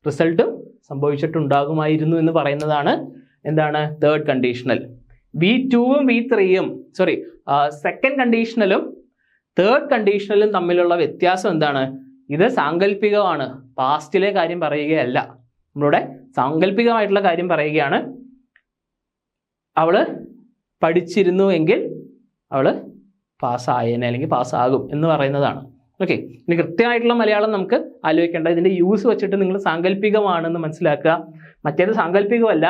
റിസൾട്ടും സംഭവിച്ചിട്ടുണ്ടാകുമായിരുന്നു എന്ന് പറയുന്നതാണ് എന്താണ്? Third conditional. V2വും V3യും സെക്കൻഡ് കണ്ടീഷണലും തേർഡ് കണ്ടീഷണലും തമ്മിലുള്ള വ്യത്യാസം എന്താണ്? ഇത് സാങ്കല്പികമാണ്, പാസ്റ്റിലെ കാര്യം പറയുകയല്ല. നമ്മളുടെ സാങ്കല്പികമായിട്ടുള്ള കാര്യം പറയുകയാണ്. അവള് പഠിച്ചിരുന്നു എങ്കിൽ അവള് പാസ്സായേനെ അല്ലെങ്കിൽ പാസ്സാകും എന്ന് പറയുന്നതാണ്. ഓക്കെ, ഇനി കൃത്യമായിട്ടുള്ള മലയാളം നമുക്ക് ആലോചിക്കേണ്ട. ഇതിന്റെ യൂസ് വെച്ചിട്ട് നിങ്ങൾ സാങ്കല്പികമാണെന്ന് മനസ്സിലാക്കുക. മറ്റേത് സാങ്കല്പികമല്ല,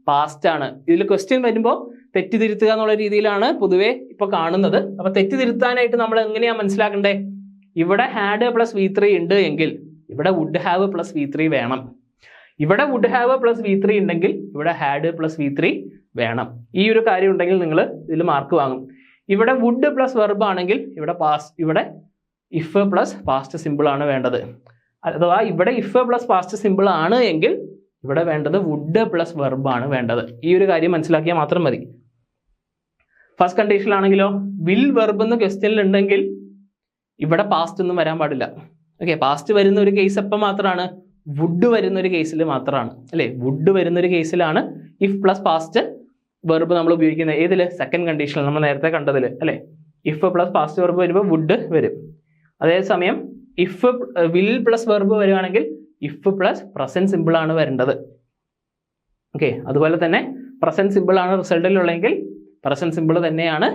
പാസ്റ്റ് ആണ്. ഇതിൽ ക്വസ്റ്റ്യൻ വരുമ്പോൾ തെറ്റിതിരുത്തുക എന്നുള്ള രീതിയിലാണ് പൊതുവെ ഇപ്പൊ കാണുന്നത്. അപ്പൊ തെറ്റിതിരുത്താനായിട്ട് നമ്മൾ എങ്ങനെയാ മനസ്സിലാക്കണ്ടേ? ഇവിടെ ഹാഡ് പ്ലസ് V3 ഉണ്ട് എങ്കിൽ ഇവിടെ വുഡ് ഹാവ് പ്ലസ് V3 വേണം. ഇവിടെ വുഡ് ഹാവ് പ്ലസ് V3 ഉണ്ടെങ്കിൽ ഇവിടെ ഹാഡ് പ്ലസ് V3 വേണം. ഈ ഒരു കാര്യം ഉണ്ടെങ്കിൽ നിങ്ങൾ ഇതിൽ മാർക്ക് വാങ്ങും. ഇവിടെ വുഡ് പ്ലസ് വെർബ് ആണെങ്കിൽ ഇവിടെ ഇഫ് പ്ലസ് പാസ്റ്റ് സിമ്പിൾ ആണ് വേണ്ടത്. അഥവാ ഇവിടെ ഇഫ് പ്ലസ് പാസ്റ്റ് സിമ്പിൾ ആണ് എങ്കിൽ ഇവിടെ വേണ്ടത് വുഡ് പ്ലസ് വെർബ് ആണ് വേണ്ടത്. ഈ ഒരു കാര്യം മനസ്സിലാക്കിയാൽ മാത്രം മതി. ഫസ്റ്റ് കണ്ടീഷനിലാണെങ്കിലോ വിൽ വെർബ് എന്ന് ക്വസ്റ്റ്യനിൽ ഉണ്ടെങ്കിൽ ഇവിടെ പാസ്റ്റ് ഒന്നും വരാൻ പാടില്ല. ഓക്കെ, പാസ്റ്റ് വരുന്ന ഒരു കേസ് എപ്പോൾ മാത്രമാണ്? വുഡ് വരുന്ന ഒരു കേസിൽ മാത്രമാണ് അല്ലേ. വുഡ് വരുന്ന ഒരു കേസിലാണ് ഇഫ് പ്ലസ് പാസ്റ്റ് വെർബ് നമ്മൾ ഉപയോഗിക്കുന്നത്. ഏതിൽ? സെക്കൻഡ് കണ്ടീഷനിൽ, നമ്മൾ നേരത്തെ കണ്ടതിൽ അല്ലേ. ഇഫ് പ്ലസ് പാസ്റ്റ് വെർബ് വരുമ്പോൾ വുഡ് വരും. അതേസമയം ഇഫ് വിൽ പ്ലസ് വെർബ് വരുവാണെങ്കിൽ ഇഫ് പ്ലസ് പ്രസന്റ് സിമ്പിൾ ആണ് വരേണ്ടത്. ഓക്കെ, അതുപോലെ തന്നെ പ്രസന്റ് സിമ്പിൾ ആണ് റിസൾട്ടിലുള്ളെങ്കിൽ പ്രസന്റ് സിമ്പിൾ തന്നെയാണ്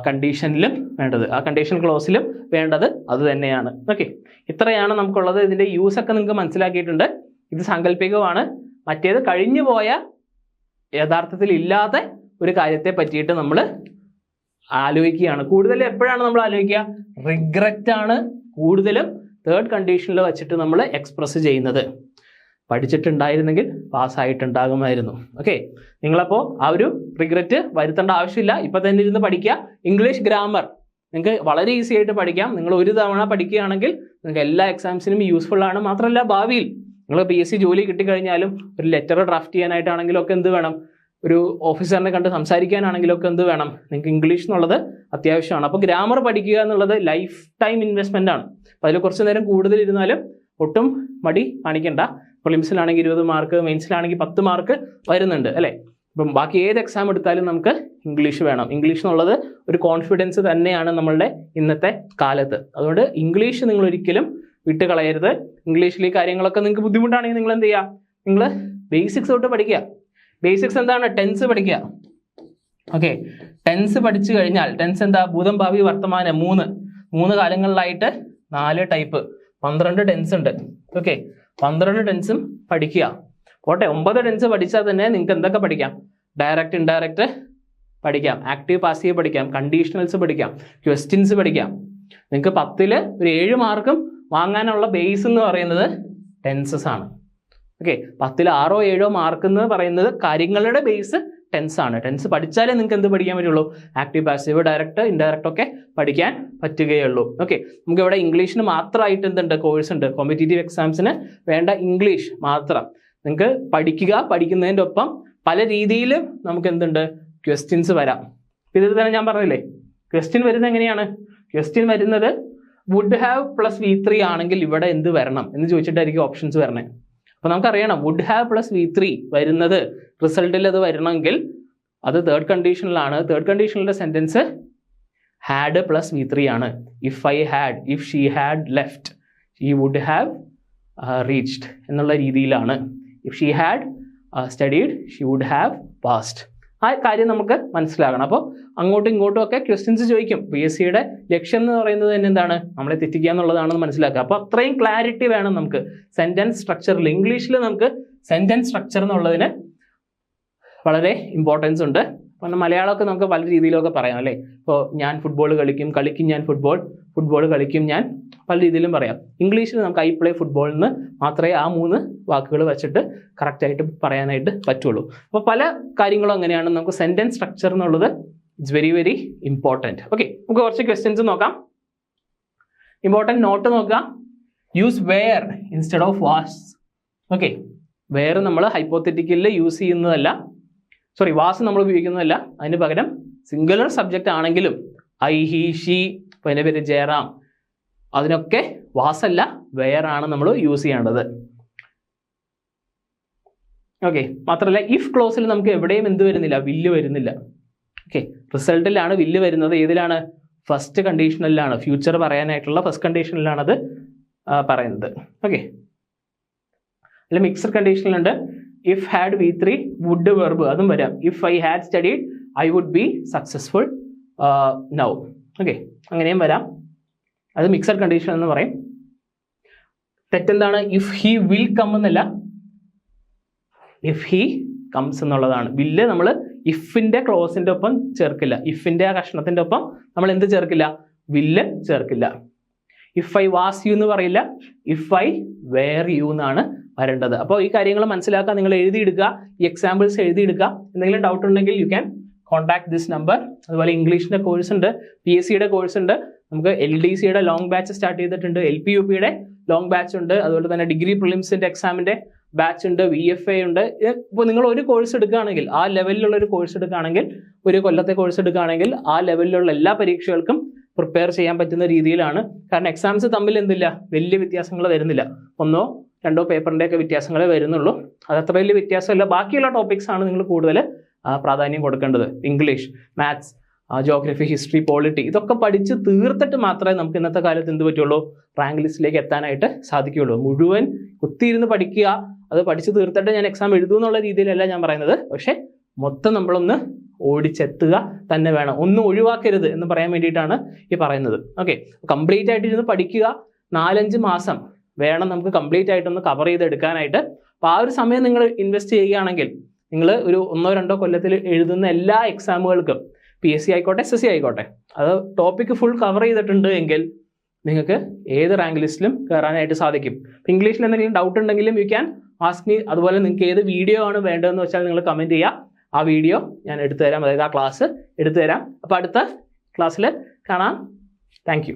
കണ്ടീഷനിലും വേണ്ടത്, ആ കണ്ടീഷൻ ക്ലോസിലും വേണ്ടത് അത് തന്നെയാണ്. ഓക്കെ, ഇത്രയാണ് നമുക്കുള്ളത്. ഇതിൻ്റെ യൂസ് ഒക്കെ നിങ്ങൾക്ക് മനസ്സിലാക്കിയിട്ടുണ്ട്. ഇത് സാങ്കല്പികമാണ്. മറ്റേത് കഴിഞ്ഞു പോയ യഥാർത്ഥത്തിൽ ഇല്ലാത്ത ഒരു കാര്യത്തെ പറ്റിയിട്ട് നമ്മൾ ആലോചിക്കുകയാണ്. കൂടുതൽ എപ്പോഴാണ് നമ്മൾ ആലോചിക്കുക? റിഗ്രറ്റ് ആണ് കൂടുതലും തേർഡ് കണ്ടീഷനിൽ വെച്ചിട്ട് നമ്മൾ എക്സ്പ്രസ് ചെയ്യുന്നത്. പഠിച്ചിട്ടുണ്ടായിരുന്നെങ്കിൽ പാസ്സായിട്ടുണ്ടാകുമായിരുന്നു. ഓക്കെ, നിങ്ങളപ്പോൾ ആ ഒരു റിഗ്രറ്റ് വരുത്തേണ്ട ആവശ്യമില്ല. ഇപ്പം തന്നെ ഇരുന്ന് പഠിക്കുക. ഇംഗ്ലീഷ് ഗ്രാമർ നിങ്ങൾക്ക് വളരെ ഈസി ആയിട്ട് പഠിക്കാം. നിങ്ങൾ ഒരു തവണ പഠിക്കുകയാണെങ്കിൽ നിങ്ങൾക്ക് എല്ലാ എക്സാംസിനും യൂസ്ഫുൾ ആണ്. മാത്രമല്ല ഭാവിയിൽ നിങ്ങൾ PSC ജോലി കിട്ടിക്കഴിഞ്ഞാലും ഒരു ലെറ്റർ ഡ്രാഫ്റ്റ് ചെയ്യാനായിട്ടാണെങ്കിലും ഒക്കെ എന്ത് വേണം? ഒരു ഓഫീസറിനെ കണ്ട് സംസാരിക്കാനാണെങ്കിലും ഒക്കെ എന്ത് വേണം? നിങ്ങൾക്ക് ഇംഗ്ലീഷ് എന്നുള്ളത് അത്യാവശ്യമാണ്. അപ്പോൾ ഗ്രാമർ പഠിക്കുക എന്നുള്ളത് ലൈഫ് ടൈം ഇൻവെസ്റ്റ്മെൻ്റ് ആണ്. അപ്പോൾ അതിൽ കുറച്ച് നേരം കൂടുതൽ ഇരുന്നാലും ഒട്ടും മടി കാണിക്കണ്ട. പ്രിലിംസിലാണെങ്കിൽ 20 മാർക്ക്, മെയിൻസിലാണെങ്കിൽ 10 മാർക്ക് വരുന്നുണ്ട് അല്ലേ? ഇപ്പം ബാക്കി ഏത് എക്സാം എടുത്താലും നമുക്ക് ഇംഗ്ലീഷ് വേണം. ഇംഗ്ലീഷ് എന്നുള്ളത് ഒരു കോൺഫിഡൻസ് തന്നെയാണ് നമ്മളുടെ ഇന്നത്തെ കാലത്ത്. അതുകൊണ്ട് ഇംഗ്ലീഷ് നിങ്ങൾ ഒരിക്കലും വിട്ട് കളയരുത്. ഇംഗ്ലീഷിൽ ഈ കാര്യങ്ങളൊക്കെ നിങ്ങൾക്ക് ബുദ്ധിമുട്ടാണെങ്കിൽ നിങ്ങൾ എന്ത് ചെയ്യുക? നിങ്ങൾ ബേസിക്സ് തൊട്ട് പഠിക്കുക. ബേസിക്സ് എന്താണ്? ടെൻസ് പഠിക്കുക. ഓക്കെ, ടെൻസ് പഠിച്ചു കഴിഞ്ഞാൽ ടെൻസ് എന്താ? ഭൂതം, ഭാവി, വർത്തമാനം, മൂന്ന് കാലങ്ങളിലായിട്ട് 4 ടൈപ്പ് 12 ടെൻസ് ഉണ്ട്. ഓക്കെ, 12 ടെൻസും പഠിക്കുക. പോട്ടെ, 9 ടെൻസ് പഠിച്ചാൽ തന്നെ നിങ്ങൾക്ക് എന്തൊക്കെ പഠിക്കാം? ഡയറക്റ്റ്, ഇൻഡയറക്റ്റ് പഠിക്കാം, ആക്റ്റീവ് പാസീവ് പഠിക്കാം, കണ്ടീഷണൽസ് പഠിക്കാം, ക്വസ്റ്റ്യൻസ് പഠിക്കാം. നിങ്ങൾക്ക് 10ൽ ഒരു 7 മാർക്കും വാങ്ങാനുള്ള ബേസ് എന്ന് പറയുന്നത് ടെൻസസ് ആണ്. ഓക്കെ, 10ൽ 6 or 7 മാർക്ക് എന്ന് പറയുന്നത് കാര്യങ്ങളുടെ ബേസ് ടെൻസ് ആണ്. ടെൻസ് പഠിച്ചാലേ നിങ്ങൾക്ക് എന്ത് പഠിക്കാൻ പറ്റുള്ളൂ? ആക്റ്റീവ് പാസീവ് ഡയറക്റ്റ് ഇൻഡയറക്റ്റ് ഒക്കെ പഠിക്കാൻ പറ്റുകയുള്ളൂ. ഓക്കെ, നമുക്ക് ഇവിടെ ഇംഗ്ലീഷിന് മാത്രമായിട്ട് എന്തുണ്ട്? കോഴ്സ് ഉണ്ട്. കോമ്പറ്റീറ്റീവ് എക്സാംസിന് വേണ്ട ഇംഗ്ലീഷ് മാത്രം നിങ്ങൾക്ക് പഠിക്കുക. പഠിക്കുന്നതിൻ്റെ ഒപ്പം പല രീതിയിൽ നമുക്ക് എന്തുണ്ട്? ക്വസ്റ്റ്യൻസ് വരാം. ഇതിൽ തന്നെ ഞാൻ പറഞ്ഞില്ലേ, ക്വസ്റ്റ്യൻ വരുന്നത് എങ്ങനെയാണ്? ക്വസ്റ്റ്യൻ വരുന്നത് വുഡ് ഹാവ് പ്ലസ് V3 ആണെങ്കിൽ ഇവിടെ എന്ത് വരണം എന്ന് ചോദിച്ചിട്ടായിരിക്കും ഓപ്ഷൻസ് വരണേ. അപ്പോൾ നമുക്കറിയണം വുഡ് ഹാവ് പ്ലസ് V3 വരുന്നത് റിസൾട്ടിൽ അത് വരണമെങ്കിൽ അത് തേർഡ് കണ്ടീഷനിലാണ്. തേർഡ് കണ്ടീഷനിലെ സെൻറ്റൻസ് ഹാഡ് പ്ലസ് V3 ആണ്. If I had, if she had left, she would have reached എന്നുള്ള രീതിയിലാണ്. If she had studied, she would have passed. ആ കാര്യം നമുക്ക് മനസ്സിലാകണം. അപ്പോൾ അങ്ങോട്ടും ഇങ്ങോട്ടും ഒക്കെ ക്വസ്റ്റ്യൻസ് ചോദിക്കും. PSCയുടെ ലക്ഷ്യം എന്ന് പറയുന്നത് തന്നെ എന്താണ്? നമ്മളെ തെറ്റിക്കുക എന്നുള്ളതാണെന്ന് മനസ്സിലാക്കുക. അപ്പോൾ അത്രയും ക്ലാരിറ്റി വേണം നമുക്ക് സെൻറ്റൻസ് സ്ട്രക്ചറിൽ. ഇംഗ്ലീഷിൽ നമുക്ക് സെൻറ്റൻസ് സ്ട്രക്ചർ എന്നുള്ളതിന് വളരെ ഇമ്പോർട്ടൻസ് ഉണ്ട്. അപ്പോൾ മലയാളമൊക്കെ നമുക്ക് പല രീതിയിലൊക്കെ പറയാം അല്ലേ? ഇപ്പോൾ ഞാൻ ഫുട്ബോൾ കളിക്കും ഞാൻ ഫുട്ബോൾ കളിക്കും ഞാൻ, പല രീതിയിലും പറയാം. ഇംഗ്ലീഷിൽ നമുക്ക് ഐ പ്ലേ ഫുട്ബോൾ എന്ന് മാത്രമേ ആ 3 വാക്കുകൾ വെച്ചിട്ട് കറക്റ്റായിട്ട് പറയാനായിട്ട് പറ്റുള്ളൂ. അപ്പോൾ പല കാര്യങ്ങളും അങ്ങനെയാണ്. നമുക്ക് സെൻറ്റൻസ് സ്ട്രക്ചർ എന്നുള്ളത് it's very very important. Okay, നമുക്ക് കുറച്ച് ക്വസ്റ്റ്യൻസ് നോക്കാം. ഇമ്പോർട്ടൻറ്റ് നോട്ട് നോക്കുക. Use were instead of was. Okay, were നമ്മൾ ഹൈപ്പോത്തറ്റിക്കലിൽ യൂസ് ചെയ്യുന്നതല്ല, വാസ് നമ്മൾ ഉപയോഗിക്കുന്നതല്ല. അതിന് പകരം സിംഗുലർ സബ്ജക്റ്റ് ആണെങ്കിലും ഐ, ഹി, ഷീ, ഇപ്പോൾ എൻ്റെ പേര് ജയറാം, അതിനൊക്കെ വാസല്ല വെയർ ആണ് നമ്മൾ യൂസ് ചെയ്യേണ്ടത്. ഓക്കെ, മാത്രമല്ല ഇഫ് ക്ലോസിൽ നമുക്ക് എവിടെയും എന്ത് വരുന്നില്ല? വില്ല് വരുന്നില്ല. ഓക്കെ, റിസൾട്ടിലാണ് വില്ല് വരുന്നത്. ഏതിലാണ്? ഫസ്റ്റ് കണ്ടീഷനിലാണ്. ഫ്യൂച്ചർ പറയാനായിട്ടുള്ള ഫസ്റ്റ് കണ്ടീഷനിലാണ് അത് പറയുന്നത്. ഓക്കെ, അല്ല മിക്സഡ് കണ്ടീഷനിലുണ്ട്. If had V3 would verb അതും വരാം. If I had studied I would be successful now. Okay, അങ്ങനെയും വരാം. അത് മിക്സഡ് കണ്ടീഷൻ എന്ന് പറയും. തെറ്റെന്താണ്? ഇഫ് ഹി വിൽ കം എന്നല്ല, ഇഫ് ഹി കംസ് എന്നുള്ളതാണ്. വില്ല് നമ്മൾ ഇഫിൻ്റെ ക്ലോസിൻ്റെ ഒപ്പം ചേർക്കില്ല. ഇഫിൻ്റെ ആ കഷ്ണത്തിൻ്റെ ഒപ്പം നമ്മൾ എന്ത് ചേർക്കില്ല? വില്ല് ചേർക്കില്ല. ഇഫ് ഐ വാസ് യു എന്ന് പറയില്ല, ഇഫ് ഐ വെയർ യു എന്നാണ് വരേണ്ടത്. അപ്പോൾ ഈ കാര്യങ്ങൾ മനസ്സിലാക്കാൻ നിങ്ങൾ എഴുതിയെടുക്കുക, ഈ എക്സാമ്പിൾസ് എഴുതിയെടുക്കുക. എന്തെങ്കിലും ഡൗട്ട് ഉണ്ടെങ്കിൽ you can contact this number. അതുപോലെ ഇംഗ്ലീഷിൻ്റെ കോഴ്സ് ഉണ്ട്, PSCയുടെ കോഴ്സ് ഉണ്ട്, നമുക്ക് LDCയുടെ ലോങ് ബാച്ച് സ്റ്റാർട്ട് ചെയ്തിട്ടുണ്ട്, LPUPയുടെ ലോങ് ബാച്ച് ഉണ്ട്, അതുപോലെ തന്നെ ഡിഗ്രി പ്രിലിംസിൻ്റെ എക്സാമിൻ്റെ ബാച്ച് ഉണ്ട്, VFA ഉണ്ട്. ഇപ്പോൾ നിങ്ങൾ ഒരു കോഴ്സ് എടുക്കുകയാണെങ്കിൽ, ആ ലെവലിലുള്ള ഒരു കോഴ്സ് എടുക്കുകയാണെങ്കിൽ, ഒരു കൊല്ലത്തെ കോഴ്സ് എടുക്കുകയാണെങ്കിൽ ആ ലെവലിലുള്ള എല്ലാ പരീക്ഷകൾക്കും പ്രിപ്പയർ ചെയ്യാൻ പറ്റുന്ന രീതിയിലാണ്. കാരണം എക്സാംസ് തമ്മിൽ എന്തില്ല, വലിയ വ്യത്യാസങ്ങൾ വരുന്നില്ല. 1 or 2 പേപ്പറിൻ്റെയൊക്കെ വ്യത്യാസങ്ങളെ വരുന്നുള്ളൂ. അത് അത്ര വലിയ വ്യത്യാസമല്ല. ബാക്കിയുള്ള ടോപ്പിക്സ് ആണ് നിങ്ങൾ കൂടുതൽ പ്രാധാന്യം കൊടുക്കേണ്ടത്. English, maths, geography, history, polity, ഇതൊക്കെ പഠിച്ച് തീർത്തിട്ട് മാത്രമേ നമുക്ക് ഇന്നത്തെ കാലത്ത് എന്ത് പറ്റുള്ളൂ? റാങ്ക് ലിസ്റ്റിലേക്ക് എത്താനായിട്ട് സാധിക്കുകയുള്ളൂ. മുഴുവൻ കുത്തിയിരുന്ന് പഠിക്കുക, അത് പഠിച്ച് തീർത്തിട്ട് ഞാൻ എക്സാം എഴുതും എന്നുള്ള രീതിയിലല്ല ഞാൻ പറയുന്നത്. പക്ഷേ മൊത്തം നമ്മളൊന്ന് ഓടിച്ചെത്തുക തന്നെ വേണം. ഒന്നും ഒഴിവാക്കരുത് എന്ന് പറയാൻ വേണ്ടിയിട്ടാണ് ഈ പറയുന്നത്. ഓക്കെ, കംപ്ലീറ്റ് ആയിട്ട് ഇരുന്ന് പഠിക്കുക. 4-5 മാസം വേണം നമുക്ക് കംപ്ലീറ്റ് ആയിട്ടൊന്ന് കവർ ചെയ്തെടുക്കാനായിട്ട്. അപ്പോൾ ആ ഒരു സമയം നിങ്ങൾ ഇൻവെസ്റ്റ് ചെയ്യുകയാണെങ്കിൽ നിങ്ങൾ ഒരു 1-2 കൊല്ലത്തിൽ എഴുതുന്ന എല്ലാ എക്സാമുകൾക്കും PSC ആയിക്കോട്ടെ SSC ആയിക്കോട്ടെ അത് ടോപ്പിക്ക് ഫുൾ കവർ ചെയ്തിട്ടുണ്ട് എങ്കിൽ നിങ്ങൾക്ക് ഏത് റാങ്ക് ലിസ്റ്റിലും കയറാനായിട്ട് സാധിക്കും. ഇംഗ്ലീഷിൽ എന്തെങ്കിലും ഡൗട്ട് ഉണ്ടെങ്കിലും യു ക്യാൻ ആസ്ക് മീ. അതുപോലെ നിങ്ങൾക്ക് ഏത് വീഡിയോ ആണ് വേണ്ടതെന്ന് വെച്ചാൽ നിങ്ങൾ കമൻറ്റ് ചെയ്യുക. ആ വീഡിയോ ഞാൻ എടുത്തു തരാം, അതായത് ആ ക്ലാസ് എടുത്തു തരാം. അപ്പോൾ അടുത്ത ക്ലാസ്സിൽ കാണാം. Thank you.